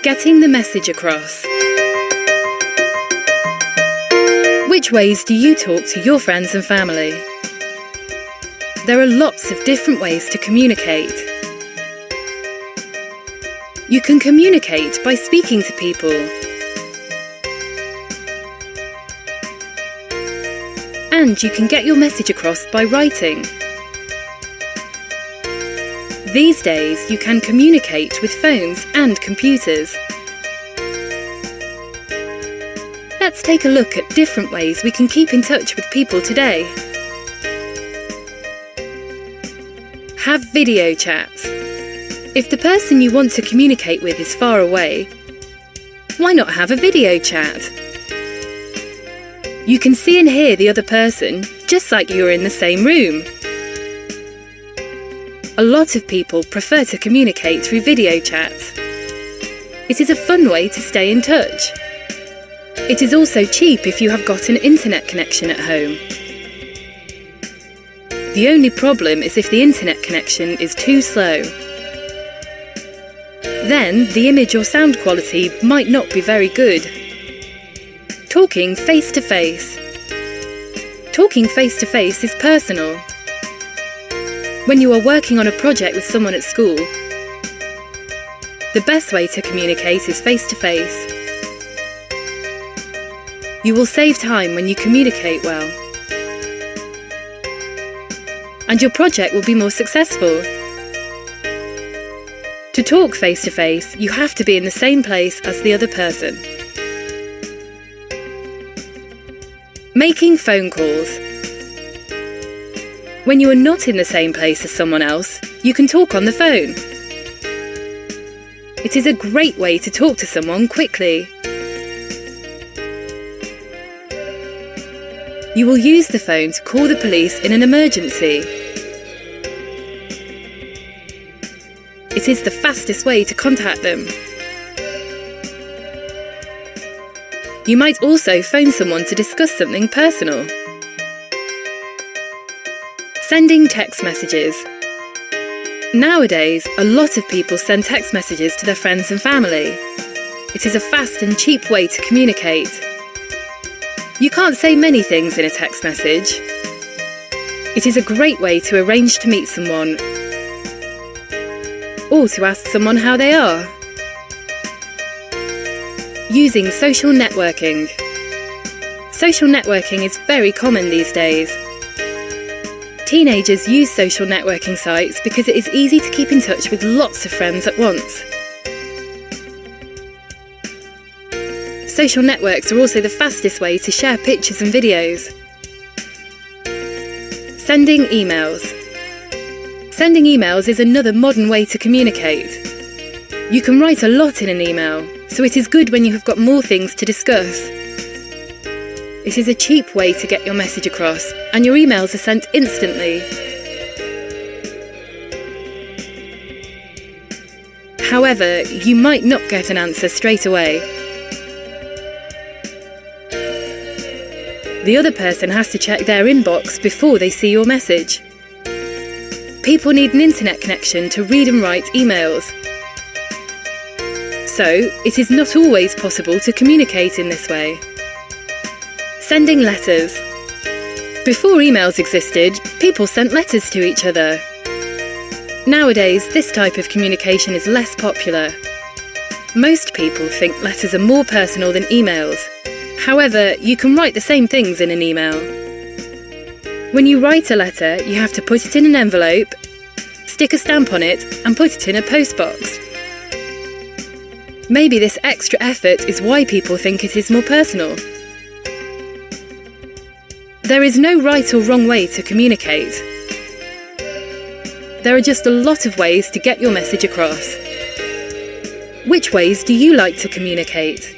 Getting the message across. Which ways do you talk to your friends and family? There are lots of different ways to communicate. You can communicate by speaking to people. And you can get your message across by writing. These days, you can communicate with phones and computers. Let's take a look at different ways we can keep in touch with people today. Have video chats. If the person you want to communicate with is far away, why not have a video chat? You can see and hear the other person just like you're in the same room. A lot of people prefer to communicate through video chats. It is a fun way to stay in touch. It is also cheap if you have got an internet connection at home. The only problem is if the internet connection is too slow. Then the image or sound quality might not be very good. Talking face to face. Talking face to face is personal. When you are working on a project with someone at school, the best way to communicate is face to face. You will save time when you communicate well. And your project will be more successful. To talk face to face, you have to be in the same place as the other person. Making phone calls. When you are not in the same place as someone else, you can talk on the phone. It is a great way to talk to someone quickly. You will use the phone to call the police in an emergency. It is the fastest way to contact them. You might also phone someone to discuss something personal. Sending text messages. Nowadays, a lot of people send text messages to their friends and family. It is a fast and cheap way to communicate. You can't say many things in a text message. It is a great way to arrange to meet someone or to ask someone how they are. Using social networking. Social networking is very common these days. Teenagers use social networking sites because it is easy to keep in touch with lots of friends at once. Social networks are also the fastest way to share pictures and videos. Sending emails. Sending emails is another modern way to communicate. You can write a lot in an email, so it is good when you have got more things to discuss. It is a cheap way to get your message across, and your emails are sent instantly. However, you might not get an answer straight away. The other person has to check their inbox before they see your message. People need an internet connection to read and write emails. So, it is not always possible to communicate in this way. Sending letters. Before emails existed, people sent letters to each other. Nowadays, this type of communication is less popular. Most people think letters are more personal than emails. However, you can write the same things in an email. When you write a letter, you have to put it in an envelope, stick a stamp on it, and put it in a postbox. Maybe this extra effort is why people think it is more personal. There is no right or wrong way to communicate. There are just a lot of ways to get your message across. Which ways do you like to communicate?